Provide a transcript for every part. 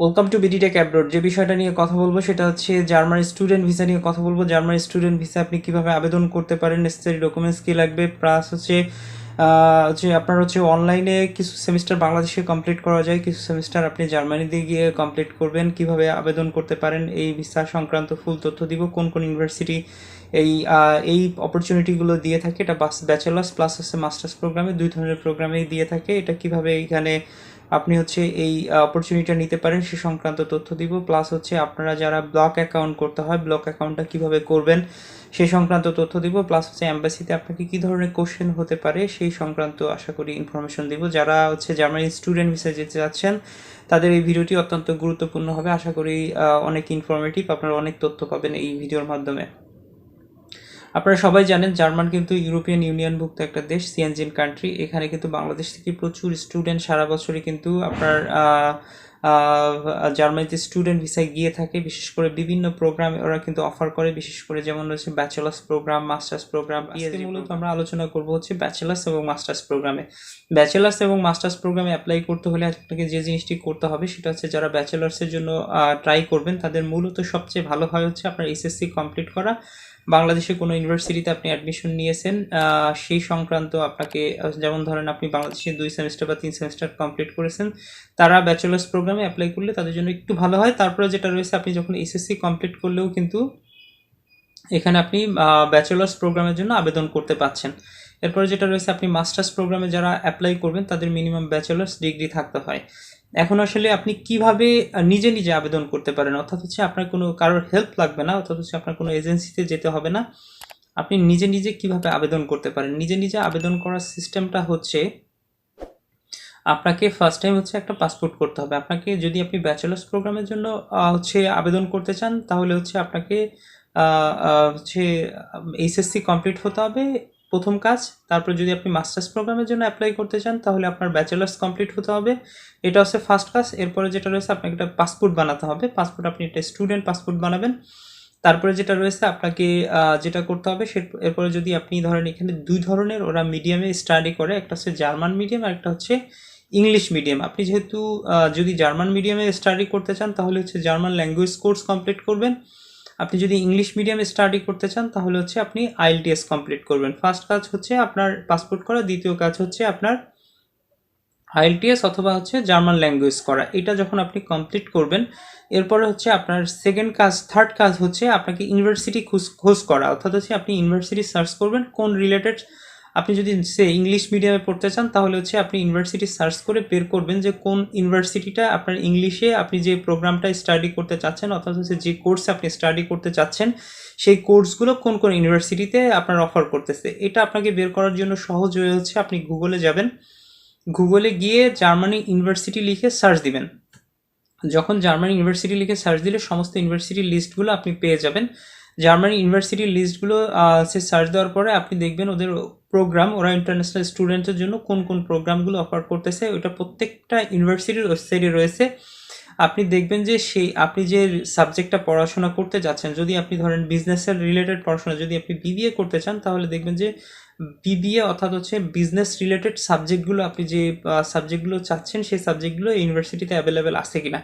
Welcome to BDTech abroad. যে বিষয়টা নিয়ে কথা বলবো সেটা হচ্ছে জার্মানি স্টুডেন্ট ভিসা নিয়ে কথা বলবো। জার্মানি স্টুডেন্ট ভিসা আপনি কিভাবে আবেদন করতে পারেন, নেসেসারি ডকুমেন্টস কী লাগবে, প্লাস হচ্ছে আপনার হচ্ছে অনলাইনে কিছু সেমিস্টার বাংলাদেশে কমপ্লিট করা যায়, কিছু সেমিস্টার আপনি জার্মানিতে গিয়ে কমপ্লিট করবেন, কিভাবে আবেদন করতে পারেন এই ভিসা সংক্রান্ত ফুল তথ্য দিব। কোন কোন ইউনিভার্সিটি এই অপরচুনিটিগুলো দিয়ে থাকে, এটা ব্যাচেলার্স প্লাস হচ্ছে মাস্টার্স প্রোগ্রামে, দুই ধরনের প্রোগ্রামেই দিয়ে থাকে। এটা কিভাবে এখানে আপনি হচ্ছে এই অপরচুনিটিটা নিতে পারেন সে সংক্রান্ত তথ্য দিব। প্লাস হচ্ছে আপনারা যারা ব্লক অ্যাকাউন্ট করতে হয়, ব্লক অ্যাকাউন্টটা কিভাবে করবেন সেই সংক্রান্ত তথ্য দিব। প্লাস হচ্ছে অ্যাম্বাসিতে আপনাকে কী ধরনের কোশ্চেন হতে পারে সেই সংক্রান্ত আশা করি ইনফরমেশন দিব। যারা হচ্ছে জার্মানি স্টুডেন্ট ভিসায় যেতে যাচ্ছেন তাদের এই ভিডিওটি অত্যন্ত গুরুত্বপূর্ণ হবে। আশা করি অনেক ইনফরমেটিভ, আপনারা অনেক তথ্য পাবেন এই ভিডিওর মাধ্যমে। আপনারা সবাই জানেন জার্মান কিন্তু ইউরোপিয়ান ইউনিয়নভুক্ত একটা দেশ, সিএনজিন কান্ট্রি। এখানে কিন্তু বাংলাদেশ থেকে প্রচুর স্টুডেন্ট সারা বছরই কিন্তু আপনার জার্মানিতে স্টুডেন্ট ভিসায় গিয়ে থাকে। বিশেষ করে বিভিন্ন প্রোগ্রাম ওরা কিন্তু অফার করে, বিশেষ করে যেমন হচ্ছে ব্যাচেলার্স প্রোগ্রাম, মাস্টার্স প্রোগ্রাম। মূলত আমরা আলোচনা করব হচ্ছে ব্যাচেলার্স এবং মাস্টার্স প্রোগ্রামে। ব্যাচেলার্স এবং মাস্টার্স প্রোগ্রামে অ্যাপ্লাই করতে হলে আপনাকে যে জিনিসটি করতে হবে সেটা হচ্ছে যারা ব্যাচেলার্সের জন্য ট্রাই করবেন তাদের মূলত সবচেয়ে ভালো হয় হচ্ছে আপনার এসএসসি কমপ্লিট করা। বাংলাদেশে কোনো ইউনিভার্সিটিতে আপনি অ্যাডমিশন নিয়েছেন সেই সংক্রান্ত আপনাকে, যেমন ধরেন আপনি বাংলাদেশে 2 সেমিস্টার বা 3 সেমিস্টার কমপ্লিট করেছেন, তারা ব্যাচেলার্স প্রোগ্রামে অ্যাপ্লাই করলে তাদের জন্য একটু ভালো হয়। তারপরে যেটা রয়েছে, আপনি যখন এসএসসি কমপ্লিট করলেও কিন্তু এখানে আপনি ব্যাচেলার্স প্রোগ্রামের জন্য আবেদন করতে পারছেন। এরপরে যেটা রয়েছে, আপনি মাস্টার্স প্রোগ্রামে যারা অ্যাপ্লাই করবেন তাদের মিনিমাম ব্যাচেলার্স ডিগ্রি থাকতে হয়। এখন আসলে আপনি কিভাবে নিজে নিজে আবেদন করতে পারেন, অর্থাৎ হচ্ছে আপনার কোনো কারোর হেল্প লাগবে না, অর্থাৎ হচ্ছে আপনার কোনো এজেন্সিতে যেতে হবে না। আপনি নিজে নিজে কিভাবে আবেদন করতে পারেন? নিজে নিজে আবেদন করার সিস্টেমটা হচ্ছে আপনাকে ফার্স্ট টাইম হচ্ছে একটা পাসপোর্ট করতে হবে। আপনাকে যদি আপনি ব্যাচেলার্স প্রোগ্রামের জন্য হচ্ছে আবেদন করতে চান তাহলে হচ্ছে আপনাকে হচ্ছে এইচএসসি কমপ্লিট হতে হবে প্রথম কাজ। তারপর যদি আপনি মাস্টার্স প্রোগ্রামের জন্য অ্যাপ্লাই করতে চান তাহলে আপনার ব্যাচেলার্স কমপ্লিট হতে হবে, এটা হচ্ছে ফার্স্ট কাজ। এরপরে যেটা রয়েছে, আপনাকে একটা পাসপোর্ট বানাতে হবে। পাসপোর্ট আপনি একটা স্টুডেন্ট পাসপোর্ট বানাবেন। তারপরে যেটা রয়েছে আপনাকে যেটা করতে হবে এরপরে যদি আপনি ধরেন, এখানে দুই ধরনের ওরা মিডিয়ামে স্টাডি করে, একটা হচ্ছে জার্মান মিডিয়াম আর একটা হচ্ছে ইংলিশ মিডিয়াম। আপনি যেহেতু যদি জার্মান মিডিয়ামে স্টাডি করতে চান তাহলে হচ্ছে জার্মান ল্যাঙ্গুয়েজ কোর্স কমপ্লিট করবেন। আপনি যদি ইংলিশ মিডিয়ামে স্টাডি করতে চান তাহলে হচ্ছে আপনি আইএলটিএস কমপ্লিট করবেন। ফার্স্ট কাজ হচ্ছে আপনার পাসপোর্ট করা, দ্বিতীয় কাজ হচ্ছে আপনার আইএলটিএস অথবা হচ্ছে জার্মান ল্যাঙ্গুয়েজ করা। এটা যখন আপনি কমপ্লিট করবেন এরপরে হচ্ছে আপনার থার্ড কাজ হচ্ছে আপনাকে ইউনিভার্সিটি খোঁজ করা, অর্থাৎ হচ্ছে আপনি ইউনিভার্সিটি সার্চ করবেন কোন রিলেটেড। আপনি যদি ইংলিশ মিডিয়ামে পড়তে চান তাহলে হচ্ছে আপনি ইউনিভার্সিটি সার্চ করে বের করবেন যে কোন ইউনিভার্সিটিটা আপনার ইংলিশে আপনি যে প্রোগ্রামটা স্টাডি করতে চাচ্ছেন, অর্থাৎ হচ্ছে যে কোর্সে আপনি স্টাডি করতে চাচ্ছেন সেই কোর্সগুলো কোন কোন ইউনিভার্সিটিতে আপনার অফার করতেছে। এটা আপনাকে বের করার জন্য সহজ হয়ে হচ্ছে আপনি গুগলে যাবেন, গুগলে গিয়ে জার্মানি ইউনিভার্সিটি লিখে সার্চ দিবেন। যখন জার্মানি ইউনিভার্সিটি লিখে সার্চ দিলে সমস্ত ইউনিভার্সিটির লিস্টগুলো আপনি পেয়ে যাবেন। জার্মানি ইউনিভার্সিটির লিস্টগুলো সে সার্চ দেওয়ার পরে আপনি দেখবেন ওদের প্রোগ্রাম, ওরা ইন্টারন্যাশনাল স্টুডেন্টের জন্য কোন কোন প্রোগ্রামগুলো অফার করতেছে, ওটা প্রত্যেকটা ইউনিভার্সিটির ওয়েবসাইটে রয়েছে। আপনি দেখবেন যে আপনি যে সাবজেক্টটা পড়াশোনা করতে যাচ্ছেন, যদি আপনি ধরেন বিজনেসের রিলেটেড পড়াশোনা, যদি আপনি বিবিএ করতে চান তাহলে দেখবেন যে বিবিএ অর্থাৎ হচ্ছে বিজনেস রিলেটেড সাবজেক্টগুলো, আপনি যে সাবজেক্টগুলো চাচ্ছেন সেই সাবজেক্টগুলো ইউনিভার্সিটিতে অ্যাভেলেবেল আছে কিনা,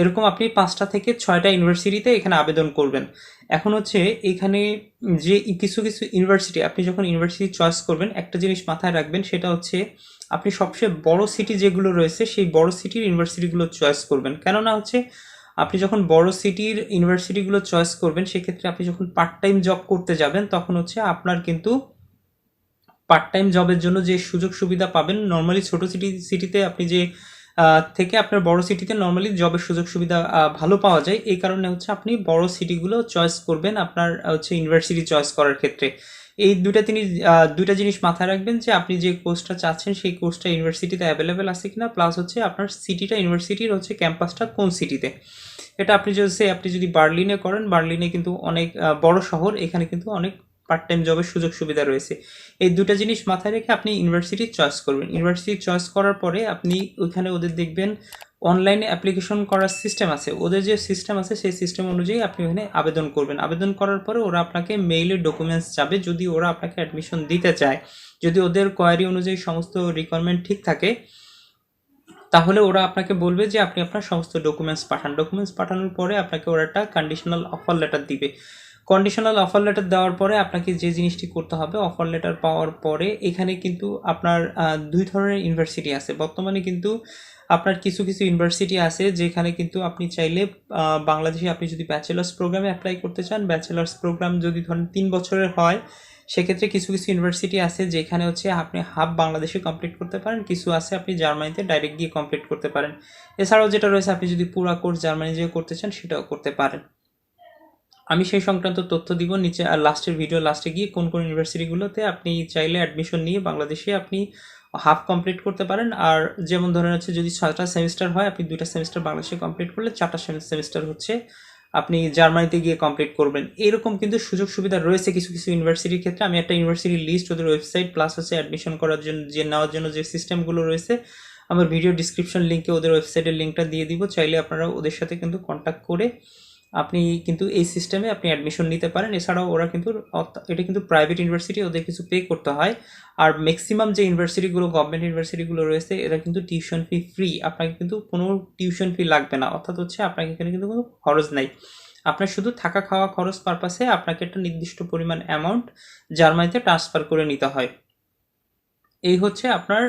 এরকম আপনি 5টা থেকে 6টা ইউনিভার্সিটিতে এখানে আবেদন করবেন। এখন হচ্ছে এখানে যে কিছু কিছু ইউনিভার্সিটি, আপনি যখন ইউনিভার্সিটি চয়েস করবেন একটা জিনিস মাথায় রাখবেন, সেটা হচ্ছে আপনি সবচেয়ে বড় সিটি যেগুলো রয়েছে সেই বড় সিটির ইউনিভার্সিটিগুলো চয়েস করবেন। কেননা হচ্ছে আপনি যখন বড় সিটির ইউনিভার্সিটিগুলো চয়েস করবেন সেক্ষেত্রে আপনি যখন পার্ট টাইম জব করতে যাবেন তখন হচ্ছে আপনার কিন্তু পার্ট টাইম জবের জন্য যে সুযোগ সুবিধা পাবেন, নর্মালি ছোট সিটিতে আপনি যে থেকে আপনার বড় সিটিতে নর্মালি জবের সুযোগ সুবিধা ভালো পাওয়া যায়। এই কারণে হচ্ছে আপনি বড় সিটিগুলো চয়েস করবেন আপনার হচ্ছে ইউনিভার্সিটি চয়েস করার ক্ষেত্রে। এই দুইটা জিনিস মাথায় রাখবেন যে আপনি যে কোর্সটা চাচ্ছেন সেই কোর্সটা ইউনিভার্সিটিতে অ্যাভেলেবেল আছে কিনা, প্লাস হচ্ছে আপনার সিটিটা, ইউনিভার্সিটির হচ্ছে ক্যাম্পাসটা কোন সিটিতে। এটা আপনি যদি বার্লিনে করেন, বার্লিনে কিন্তু অনেক বড় শহর, এখানে কিন্তু অনেক পার্ট টাইম জবের সুযোগ সুবিধা রয়েছে। এই দুটো জিনিস মাথায় রেখে আপনি ইউনিভার্সিটি চয়েস করবেন। ইউনিভার্সিটি চয়েস করার পরে আপনি ওইখানে ওদের দেখবেন অনলাইনে অ্যাপ্লিকেশন করার সিস্টেম আছে, ওদের যে সিস্টেম আছে সেই সিস্টেম অনুযায়ী আপনি ওখানে আবেদন করবেন। আবেদন করার পরে ওরা আপনাকে মেইলে ডকুমেন্টস যাবে, যদি ওরা আপনাকে অ্যাডমিশন দিতে চায়, যদি ওদের কোয়ারি অনুযায়ী সমস্ত রিকোয়ারমেন্ট ঠিক থাকে তাহলে ওরা আপনাকে বলবে যে আপনি আপনার সমস্ত ডকুমেন্টস পাঠান। ডকুমেন্টস পাঠানোর পরে আপনাকে ওরা একটা কন্ডিশনাল অফার লেটার দিবে। কন্ডিশনাল অফার লেটার দেওয়ার পরে আপনাকে যে জিনিসটি করতে হবে, অফার লেটার পাওয়ার পরে এখানে কিন্তু আপনার দুই ধরনের ইউনিভার্সিটি আছে বর্তমানে। কিন্তু আপনার কিছু কিছু ইউনিভার্সিটি আছে যেখানে কিন্তু আপনি চাইলে বাংলাদেশে আপনি যদি ব্যাচেলার্স প্রোগ্রামে অ্যাপ্লাই করতে চান, ব্যাচেলার্স প্রোগ্রাম যদি ধরেন 3 বছরের হয়, সেক্ষেত্রে কিছু কিছু ইউনিভার্সিটি আছে যেখানে হচ্ছে আপনি হাফ বাংলাদেশে কমপ্লিট করতে পারেন, কিছু আছে আপনি জার্মানিতে ডাইরেক্ট গিয়ে কমপ্লিট করতে পারেন। এছাড়াও যেটা রয়েছে, আপনি যদি পুরো কোর্স জার্মানি যেয়ে করতে চান সেটাও করতে পারেন। আমি সেই সংক্রান্ত তথ্য দিব নিচে, আর ভিডিও লাস্টে গিয়ে কোন কোন ইউনিভার্সিটিগুলোতে আপনি চাইলে অ্যাডমিশন নিয়ে বাংলাদেশে আপনি হাফ কমপ্লিট করতে পারেন। আর যেমন ধরেন হচ্ছে যদি 6টা সেমিস্টার হয়, আপনি 2টা সেমিস্টার বাংলাদেশে কমপ্লিট করলে 4টা সেমিস্টার হচ্ছে আপনি জার্মানিতে গিয়ে কমপ্লিট করবেন। এরকম কিন্তু সুযোগ সুবিধা রয়েছে কিছু কিছু ইউনিভার্সিটির ক্ষেত্রে। আমি একটা ইউনিভার্সিটির লিস্ট, ওদের ওয়েবসাইট প্লাস হচ্ছে অ্যাডমিশন করার জন্য যে নেওয়ার জন্য যে সিস্টেমগুলো রয়েছে, আমার ভিডিও ডিসক্রিপশন লিঙ্কে ওদের ওয়েবসাইটের লিঙ্কটা দিয়ে দিব। চাইলে আপনারা ওদের সাথে কিন্তু কন্ট্যাক্ট করে আপনি কিন্তু এই সিস্টেমে আপনি অ্যাডমিশন নিতে পারেন। এছাড়াও ওরা কিন্তু এটা কিন্তু প্রাইভেট ইউনিভার্সিটি, ওদের কিছু পে করতে হয়। আর ম্যাক্সিমাম যে ইউনিভার্সিটিগুলো গভর্নমেন্ট ইউনিভার্সিটিগুলো রয়েছে, এরা কিন্তু টিউশন ফি ফ্রি, আপনাকে কিন্তু কোনো টিউশন ফি লাগবে না। অর্থাৎ হচ্ছে আপনাকে এখানে কিন্তু কোনো খরচ নাই, আপনার শুধু থাকা খাওয়া খরচ পারপাসে আপনাকে একটা নির্দিষ্ট পরিমাণ অ্যামাউন্ট জার্মানিতে ট্রান্সফার করে নিতে হয়। এই হচ্ছে আপনার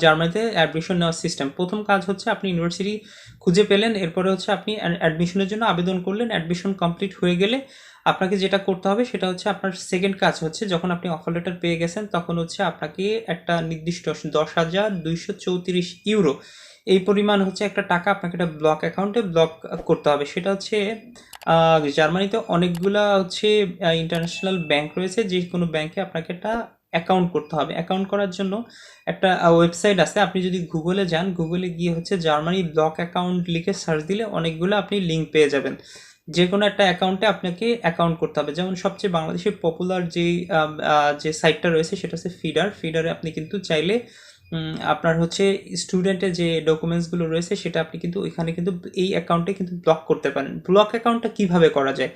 জার্মানিতে অ্যাডমিশন নেওয়ার সিস্টেম। প্রথম কাজ হচ্ছে আপনি ইউনিভার্সিটি খুঁজে পেলেন, এরপরে হচ্ছে আপনি অ্যাডমিশনের জন্য আবেদন করলেন। অ্যাডমিশন কমপ্লিট হয়ে গেলে আপনাকে যেটা করতে হবে সেটা হচ্ছে, আপনার সেকেন্ড কাজ হচ্ছে, যখন আপনি অফার লেটার পেয়ে গেছেন তখন হচ্ছে আপনাকে একটা নির্দিষ্ট 10,234 ইউরো এই পরিমাণ হচ্ছে একটা টাকা আপনাকে একটা ব্লক অ্যাকাউন্টে ব্লক করতে হবে। সেটা হচ্ছে জার্মানিতে অনেকগুলা হচ্ছে ইন্টারন্যাশনাল ব্যাংক রয়েছে, যে কোনো ব্যাংকে আপনাকে একটা অ্যাকাউন্ট করতে হবে। অ্যাকাউন্ট করার জন্য একটা ওয়েবসাইট আছে, আপনি যদি গুগলে যান, গুগলে গিয়ে হচ্ছে জার্মানি ব্লক অ্যাকাউন্ট লিখে সার্চ দিলে অনেকগুলো আপনি লিঙ্ক পেয়ে যাবেন। যে কোনো একটা অ্যাকাউন্টে আপনাকে অ্যাকাউন্ট করতে হবে। যেমন সবচেয়ে বাংলাদেশের পপুলার যে সাইটটা রয়েছে সেটা হচ্ছে ফিডারে আপনি কিন্তু চাইলে আপনার হচ্ছে স্টুডেন্টের যে ডকুমেন্টসগুলো রয়েছে সেটা আপনি কিন্তু ওইখানে কিন্তু এই অ্যাকাউন্টে কিন্তু ব্লক করতে পারেন। ব্লক অ্যাকাউন্টটা কিভাবে করা যায়?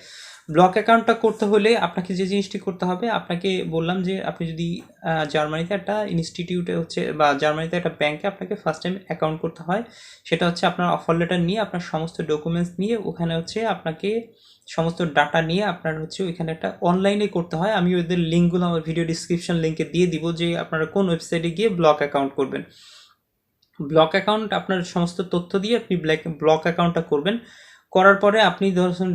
ব্লক অ্যাকাউন্টটা করতে হলে আপনাকে যে জিনিসটি করতে হবে, আপনাকে বললাম যে আপনি যদি জার্মানিতে একটা ইনস্টিটিউটে হচ্ছে বা জার্মানিতে একটা ব্যাংকে আপনাকে ফার্স্ট টাইম অ্যাকাউন্ট করতে হয়। সেটা হচ্ছে আপনার অফার লেটার নিয়ে, আপনার সমস্ত ডকুমেন্টস নিয়ে, ওখানে হচ্ছে আপনাকে সমস্ত ডাটা নিয়ে আপনার হচ্ছে ওইখানে একটা অনলাইনে করতে হয়। আমি ওদের লিঙ্কগুলো আমার ভিডিও ডিসক্রিপশন লিঙ্কে দিয়ে দিব, যে আপনারা কোন ওয়েবসাইটে গিয়ে ব্লক অ্যাকাউন্ট করবেন। ব্লক অ্যাকাউন্ট আপনার সমস্ত তথ্য দিয়ে আপনি ব্লক অ্যাকাউন্টটা করবেন। করার পরে আপনি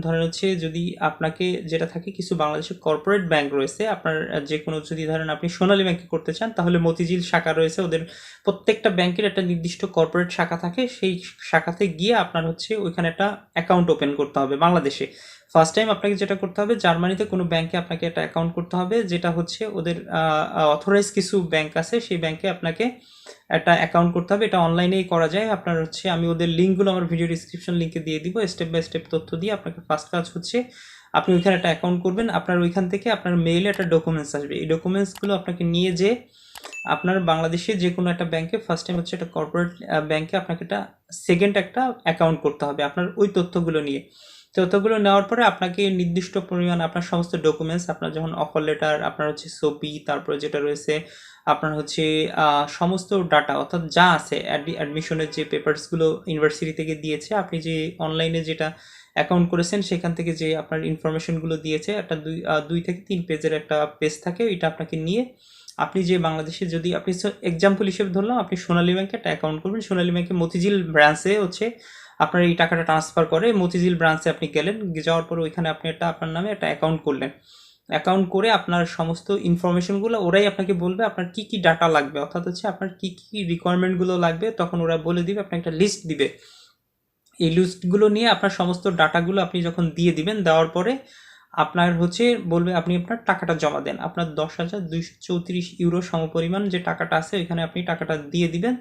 ধরেন হচ্ছে, যদি আপনাকে যেটা থাকে, কিছু বাংলাদেশের কর্পোরেট ব্যাংক রয়েছে, আপনার যে কোনো, যদি ধরেন আপনি সোনালী ব্যাংকে করতে চান তাহলে মতিঝিল শাখা রয়েছে, ওদের প্রত্যেকটা ব্যাংকের একটা নির্দিষ্ট কর্পোরেট শাখা থাকে, সেই শাখাতে গিয়ে আপনার হচ্ছে ওইখানে একটা অ্যাকাউন্ট ওপেন করতে হবে বাংলাদেশে। ফার্স্ট টাইম আপনাকে যেটা করতে হবে, জার্মানিতে কোনো ব্যাংকে আপনাকে একটা অ্যাকাউন্ট করতে হবে, যেটা হচ্ছে ওদের অথরাইজ কিছু ব্যাংক আছে, সেই ব্যাংকে আপনাকে একটা অ্যাকাউন্ট করতে হবে। এটা অনলাইনেই করা যায়। আপনার হচ্ছে, আমি ওদের লিঙ্কগুলো আমার ভিডিও ডিসক্রিপশন লিঙ্কে দিয়ে দিব, স্টেপ বাই স্টেপ তথ্য দিয়ে। আপনাকে ফার্স্ট কাজ হচ্ছে আপনি ওইখানে একটা অ্যাকাউন্ট করবেন। আপনার ওইখান থেকে আপনার মেইলে একটা ডকুমেন্টস আসবে, এই ডকুমেন্টসগুলো আপনাকে নিয়ে যে আপনার বাংলাদেশে যে কোনো একটা ব্যাংকে, ফার্স্ট টাইম হচ্ছে একটা কর্পোরেট ব্যাংকে আপনাকে একটা সেকেন্ড একটা অ্যাকাউন্ট করতে হবে আপনার ওই তথ্যগুলো নিয়ে। তথ্যগুলো নেওয়ার পরে আপনাকে নির্দিষ্ট পরিমাণ আপনার সমস্ত ডকুমেন্টস, আপনার যখন অফার লেটার, আপনার হচ্ছে ছবি, তারপরে যেটা রয়েছে আপনার হচ্ছে সমস্ত ডাটা, অর্থাৎ যা আছে অ্যাডমিশনের যে পেপারসগুলো ইউনিভার্সিটি থেকে দিয়েছে, আপনি যে অনলাইনে যেটা অ্যাকাউন্ট করেছেন সেখান থেকে যে আপনার ইনফরমেশনগুলো দিয়েছে, একটা 2 থেকে 3 পেজের একটা পেজ থাকে, এটা আপনাকে নিয়ে আপনি যে বাংলাদেশে, যদি আপনি এক্সাম্পল হিসেবে ধরলাম, আপনি সোনালী ব্যাংকে একটা অ্যাকাউন্ট করবেন, সোনালী ব্যাংকে মতিঝিল ব্রাঞ্চে হচ্ছে আপনার এই টাকাটা ট্রান্সফার করে। মতিঝিল ব্রাঞ্চে আপনি গেলেন, যাওয়ার পর ওইখানে আপনি আপনার নামে একটা অ্যাকাউন্ট করলেন। অ্যাকাউন্ট করে আপনার সমস্ত ইনফরমেশনগুলো ওরাই আপনাকে বলবে আপনার কি কি ডাটা লাগবে, অর্থাৎ হচ্ছে আপনার কি কি রিকোয়ারমেন্টগুলো লাগবে, তখন ওরা বলে দিবে, আপনার একটা লিস্ট দিবে। এই লিস্টগুলো নিয়ে আপনার সমস্ত ডাটাগুলো আপনি যখন দিয়ে দিবেন, দেওয়ার পরে আপনার হচ্ছে বলবে আপনি আপনার টাকাটা জমা দেন। আপনার 10,234 ইউরো সমপরিমাণ যে টাকাটা আছে ওইখানে আপনি টাকাটা দিয়ে দিবেন।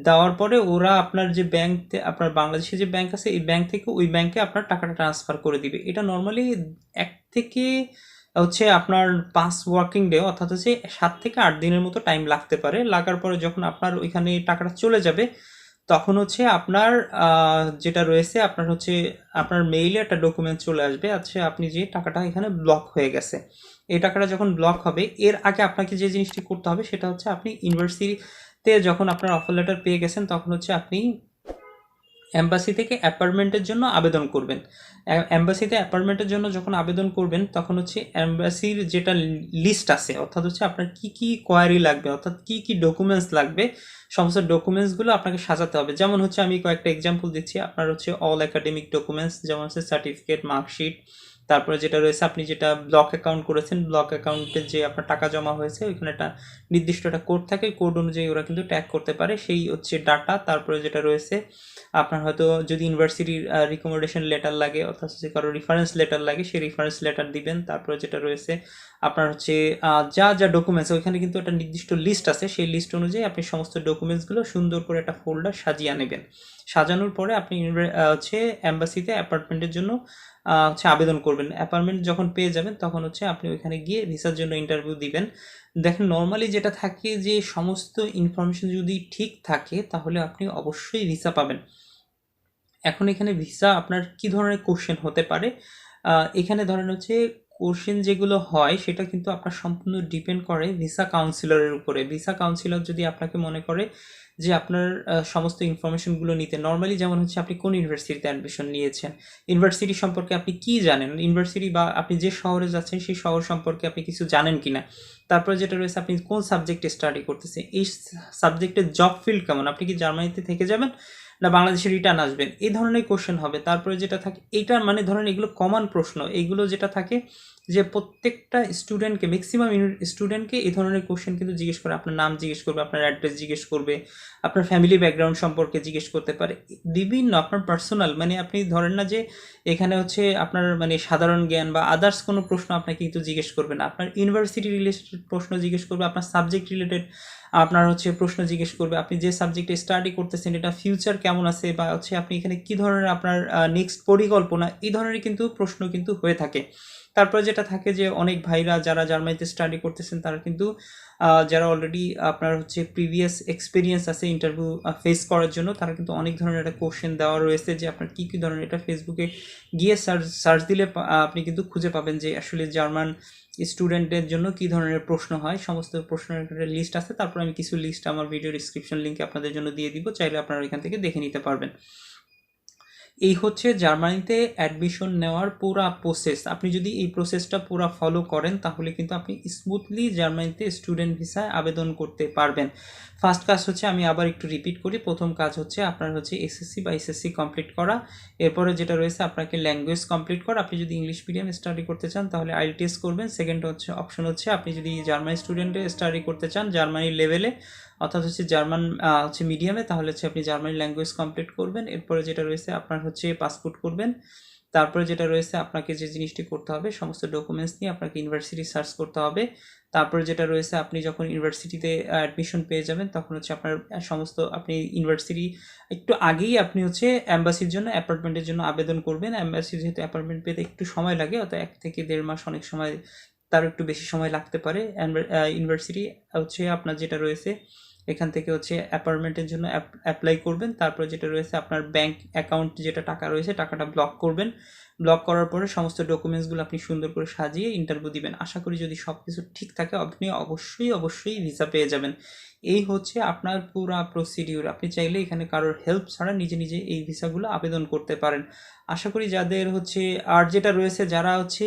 দেওয়ার পরে ওরা আপনার যে ব্যাংক, আপনার বাংলাদেশে যে ব্যাংক আছে, এই ব্যাংক থেকে ওই ব্যাংকে আপনার টাকাটা ট্রান্সফার করে দিবে। এটা নর্মালি 1 থেকে হচ্ছে আপনার 5 ওয়ার্কিং ডে, অর্থাৎ হচ্ছে 7 থেকে 8 দিনের মতো টাইম লাগতে পারে। লাগার পরে যখন আপনার ওইখানে টাকাটা চলে যাবে, তখন হচ্ছে আপনার যেটা রয়েছে, আপনার হচ্ছে আপনার মেইলে একটা ডকুমেন্ট চলে আসবে, আচ্ছা আপনি যে টাকাটা এখানে ব্লক হয়ে গেছে। এই টাকাটা যখন ব্লক হবে, এর আগে আপনাকে যে জিনিসটি করতে হবে সেটা হচ্ছে, আপনি ইউনিভার্সিটিতে যখন আপনার অফার লেটার পেয়ে গেছেন তখন হচ্ছে আপনি এম্বাসি থেকে অ্যাপার্টমেন্টের জন্য আবেদন করবেন। এম্বাসিতে অ্যাপার্টমেন্টের জন্য যখন আবেদন করবেন তখন হচ্ছে এম্বাসির যেটা লিস্ট আছে, অর্থাৎ হচ্ছে আপনার কি কি কোয়ারি লাগবে, অর্থাৎ কি কি ডকুমেন্টস লাগবে, সমস্ত ডকুমেন্টসগুলো আপনাকে সাজাতে হবে। যেমন হচ্ছে আমি কয়েকটা এক্সাম্পল দিচ্ছি। আপনার হচ্ছে অল একাডেমিক ডকুমেন্টস, যেমন হচ্ছে সার্টিফিকেট, মার্কশিট, তারপরে যেটা রয়েছে আপনি যেটা ব্লক অ্যাকাউন্ট করেছেন, ব্লক অ্যাকাউন্টে যে আপনার টাকা জমা হয়েছে ওইখানে একটা নির্দিষ্ট একটা কোড থাকে, কোড অনুযায়ী ওরা কিন্তু ট্যাগ করতে পারে, সেই হচ্ছে ডাটা। তারপরে যেটা রয়েছে আপনার হয়তো যদি ইউনিভার্সিটির রিকমেন্ডেশন লেটার লাগে, অর্থাৎ যদি কারো রেফারেন্স লেটার লাগে সেই রেফারেন্স লেটার দিবেন। তারপরে যেটা রয়েছে আপনার হচ্ছে যা যা ডকুমেন্টস, ওইখানে কিন্তু একটা নির্দিষ্ট লিস্ট আছে, সেই লিস্ট অনুযায়ী আপনি সমস্ত ডকুমেন্টসগুলো সুন্দর করে একটা ফোল্ডার সাজিয়ে নেবেন। সাজানোর পরে আপনি হচ্ছে অ্যাম্বাসিতে অ্যাপার্টমেন্টের জন্য হচ্ছে আবেদন করবেন। অ্যাপার্টমেন্ট যখন পেয়ে যাবেন তখন হচ্ছে আপনি ওইখানে গিয়ে ভিসার জন্য ইন্টারভিউ দিবেন। দেখেন নর্মালি যেটা থাকে যে সমস্ত ইনফরমেশন যদি ঠিক থাকে তাহলে আপনি অবশ্যই ভিসা পাবেন। এখন এখানে ভিসা আপনার কি ধরনের কোশ্চেন হতে পারে, এখানে ধরেন হচ্ছে কোশ্চেন যেগুলো হয় সেটা কিন্তু আপনার সম্পূর্ণ ডিপেন্ড করে ভিসা কাউন্সিলরের উপরে। ভিসা কাউন্সিলর যদি আপনাকে মনে করে যে আপনার সমস্ত ইনফরমেশনগুলো নিতে, নর্মালি যেমন হচ্ছে আপনি কোন ইউনিভার্সিটিতে অ্যাডমিশন নিয়েছেন, ইউনিভার্সিটি সম্পর্কে আপনি কি জানেন, ইউনিভার্সিটি বা আপনি যে শহরে যাচ্ছেন সেই শহর সম্পর্কে আপনি কিছু জানেন কিনা, তারপরে যেটা রয়েছে আপনি কোন সাবজেক্টে স্টাডি করতেছেন, এই সাবজেক্টের জব ফিল্ড কেমন, আপনি কি জার্মানিতে থেকে যাবেন না বাংলাদেশে রিটার্ন আসবেন, এই ধরনের কোশ্চেন হবে। তারপরে যেটা থাকে এইটা মানে ধরেন এগুলো কমন প্রশ্ন, এইগুলো যেটা থাকে যে প্রত্যেকটা স্টুডেন্টকে, ম্যাক্সিমাম স্টুডেন্টকে এই ধরনের কোশ্চেন কিন্তু জিজ্ঞেস করে। আপনার নাম জিজ্ঞেস করবে, আপনার অ্যাড্রেস জিজ্ঞেস করবে, আপনার ফ্যামিলি ব্যাকগ্রাউন্ড সম্পর্কে জিজ্ঞেস করতে পারে, বিভিন্ন আপনার পার্সোনাল, মানে আপনি ধরেন না যে এখানে হচ্ছে আপনার মানে সাধারণ জ্ঞান বা আদার্স কোনো প্রশ্ন আপনাকে কিন্তু জিজ্ঞেস করবে না, আপনার ইউনিভার্সিটি রিলেটেড প্রশ্ন জিজ্ঞেস করবে, আপনার সাবজেক্ট রিলেটেড আপনার হচ্ছে প্রশ্ন জিজ্ঞেস করবে, আপনি যে সাবজেক্টে স্টাডি করতেছেন এটা ফিউচার কেমন আছে, বা হচ্ছে আপনি এখানে কি ধরনের আপনার নেক্সট পরিকল্পনা, এই ধরনের কিন্তু প্রশ্ন কিন্তু হয়ে থাকে। তারপরে যেটা থাকে যে অনেক ভাইরা যারা জার্মানিতে স্টাডি করতেছেন তারা কিন্তু যারা অলরেডি আপনার হচ্ছে প্রিভিয়াস এক্সপিরিয়েন্স আছে ইন্টারভিউ ফেস করার জন্য, তারা কিন্তু অনেক ধরনের একটা কোশ্চেন দেওয়া রয়েছে যে আপনার কী কী ধরনের, এটা ফেসবুকে গিয়ে সার্চ দিলে আপনি কিন্তু খুঁজে পাবেন যে আসলে জার্মান স্টুডেন্টদের জন্য কি ধরনের প্রশ্ন হয়, সমস্ত প্রশ্নের একটা লিস্ট আছে। তারপর আমি কিছু লিস্ট আমার ভিডিও ডিসক্রিপশন লিঙ্কে আপনাদের জন্য দিয়ে দিব, চাইলে আপনারা এখান থেকে দেখে নিতে পারবেন। এই হচ্ছে জার্মানিতে অ্যাডমিশন নেওয়ার পুরা প্রসেস। আপনি যদি এই প্রসেসটা পুরা ফলো করেন তাহলে কিন্তু আপনি স্মুথলি জার্মানিতে স্টুডেন্ট ভিসায় আবেদন করতে পারবেন। ফার্স্ট কাজ হচ্ছে, আমি আবার একটু রিপিট করি, প্রথম কাজ হচ্ছে আপনার হচ্ছে এসএসসি বা এসএসসি কমপ্লিট করা। এরপরে যেটা রয়েছে আপনাকে ল্যাঙ্গুয়েজ কমপ্লিট করা, আপনি যদি ইংলিশ মিডিয়াম স্টাডি করতে চান তাহলে আইএলটিএস করবেন। সেকেন্ড হচ্ছে অপশন হচ্ছে আপনি যদি জার্মানি স্টুডেন্টে স্টাডি করতে চান জার্মানি লেভেলে, অর্থাৎ হচ্ছে জার্মান হচ্ছে মিডিয়ামে, তাহলে হচ্ছে আপনি জার্মানি ল্যাঙ্গুয়েজ কমপ্লিট করবেন। এরপরে যেটা রয়েছে আপনার হচ্ছে পাসপোর্ট করবেন। তারপরে যেটা রয়েছে আপনাকে যে জিনিসটি করতে হবে, সমস্ত ডকুমেন্টস নিয়ে আপনাকে ইউনিভার্সিটি সার্চ করতে হবে। তারপরে যেটা রয়েছে আপনি যখন ইউনিভার্সিটিতে অ্যাডমিশন পেয়ে যাবেন তখন হচ্ছে আপনার সমস্ত, আপনি ইউনিভার্সিটি একটু আগেই আপনি হচ্ছে অ্যাম্বাসির জন্য অ্যাপার্টমেন্টের জন্য আবেদন করবেন। অ্যাম্বাসি যেহেতু অ্যাপার্টমেন্ট পেতে একটু সময় লাগে, অর্থাৎ 1 থেকে 1.5 মাস, অনেক সময় তার একটু বেশি সময় লাগতে পারে। ইউনিভার্সিটি হচ্ছে আপনার যেটা রয়েছে এখান থেকে হচ্ছে অ্যাপার্টমেন্টের জন্য অ্যাপ্লাই করবেন। তারপরে যেটা রয়েছে আপনার ব্যাংক অ্যাকাউন্ট যেটা টাকা রয়েছে টাকাটা ব্লক করবেন। ব্লক করার পরে সমস্ত ডকুমেন্টসগুলো আপনি সুন্দর করে সাজিয়ে ইন্টারভিউ দিবেন। আশা করি যদি সব কিছু ঠিক থাকে আপনি অবশ্যই ভিসা পেয়ে যাবেন। এই হচ্ছে আপনার পুরা প্রসিডিউর। আপনি চাইলে এখানে কারোর হেল্প ছাড়া নিজে নিজে এই ভিসাগুলো আবেদন করতে পারেন। আশা করি যাদের হচ্ছে, আর যেটা রয়েছে যারা হচ্ছে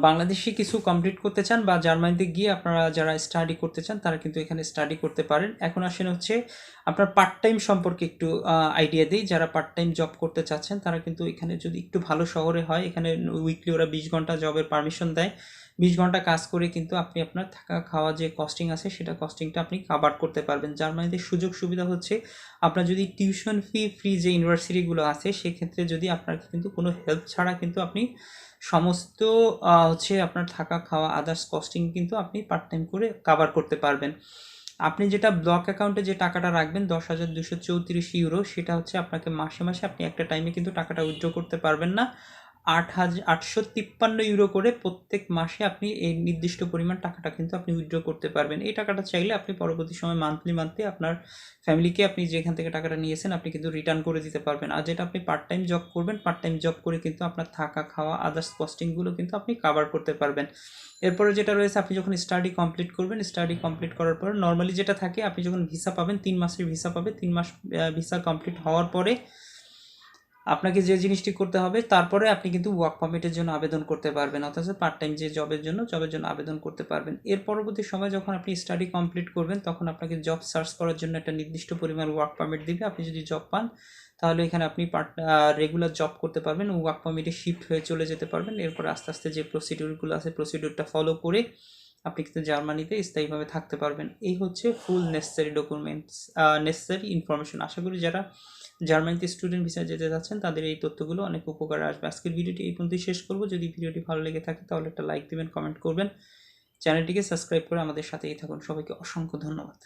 বাংলাদেশে কিছু কমপ্লিট করতে চান বা জার্মানিতে গিয়ে আপনারা যারা স্টাডি করতে চান তারা কিন্তু এখানে স্টাডি করতে পারেন। এখন আসেন হচ্ছে আপনার পার্ট টাইম সম্পর্কে একটু আইডিয়া দিই। যারা পার্ট টাইম জব করতে চাচ্ছেন তারা কিন্তু এখানে যদি একটু ভালো শহরে হয়, এখানে উইকলি ওরা 20 ঘন্টা জবের পারমিশন দেয়। 20 ঘন্টা কাজ করে কিন্তু আপনি আপনার থাকা খাওয়া যে কস্টিং আছে সেটা কস্টিংটা আপনি কাভার করতে পারবেন। জার্মানিতে সুযোগ সুবিধা হচ্ছে আপনার যদি টিউশন ফ্রি যে ইউনিভার্সিটিগুলো আছে সেক্ষেত্রে যদি আপনার কিন্তু কোনো হেল্প ছাড়া কিন্তু আপনি সমস্ত হচ্ছে আপনার থাকা খাওয়া আদার্স কস্টিং কিন্তু আপনি পার্ট টাইম করে কাভার করতে পারবেন। আপনি যেটা ব্লক অ্যাকাউন্টে যে টাকাটা রাখবেন 10,234 ইউরো, সেটা হচ্ছে আপনাকে মাসে মাসে আপনি একটা টাইমে কিন্তু টাকাটা উইথড্র করতে পারবেন না। 8,853 করে প্রত্যেক মাসে আপনি এই নির্দিষ্ট পরিমাণ টাকাটা কিন্তু আপনি উইথড্র করতে পারবেন। এই টাকাটা চাইলে আপনি পরবর্তী সময় মান্থলি আপনার ফ্যামিলিকে আপনি যেখান থেকে টাকাটা নিয়েছেন আপনি কিন্তু রিটার্ন করে দিতে পারবেন। আর যেটা আপনি পার্ট টাইম জব করবেন, পার্ট টাইম জব করে কিন্তু আপনার থাকা খাওয়া আদার্স কস্টিংগুলো কিন্তু আপনি কাভার করতে পারবেন। এরপরে যেটা রয়েছে, আপনি যখন স্টাডি কমপ্লিট করবেন, স্টাডি কমপ্লিট করার পর নর্মালি যেটা থাকে, আপনি যখন ভিসা পাবেন 3 মাসের ভিসা পাবে, 3 মাস ভিসা কমপ্লিট হওয়ার পরে আপনাকে যে জিনিসটি করতে হবে, তারপরে আপনি কিন্তু ওয়ার্ক পারমিটের জন্য আবেদন করতে পারবেন, অর্থাৎ পার্ট টাইম যে জবের জন্য আবেদন করতে পারবেন। এর পরবর্তী সময় যখন আপনি স্টাডি কমপ্লিট করবেন, তখন আপনাকে জব সার্চ করার জন্য একটা নির্দিষ্ট পরিমাণ ওয়ার্ক পারমিট দিবে। আপনি যদি জব পান তাহলে এখানে আপনি রেগুলার জব করতে পারবেন, ওয়ার্ক পারমিটে শিফট হয়ে চলে যেতে পারবেন। এরপর আস্তে আস্তে যে প্রসিডিউরগুলো আছে প্রসিডিউরটা ফলো করে আপনি কিন্তু জার্মানিতে স্থায়ীভাবে থাকতে পারবেন। এই হচ্ছে ফুল নেসেসারি ডকুমেন্টস, নেসেসারি ইনফরমেশন। আশা করি যারা জার্মানিতে স্টুডেন্ট ভিসা যেতে যাচ্ছেন তাদের এই তথ্যগুলো অনেক উপকারে আসবে। আজকের ভিডিওটি এই পর্যন্তই শেষ করব। যদি ভিডিওটি ভালো লেগে থাকে তাহলে একটা লাইক দেবেন, কমেন্ট করবেন, চ্যানেলটিকে সাবস্ক্রাইব করে আমাদের সাথেই থাকুন। সবাইকে অসংখ্য ধন্যবাদ।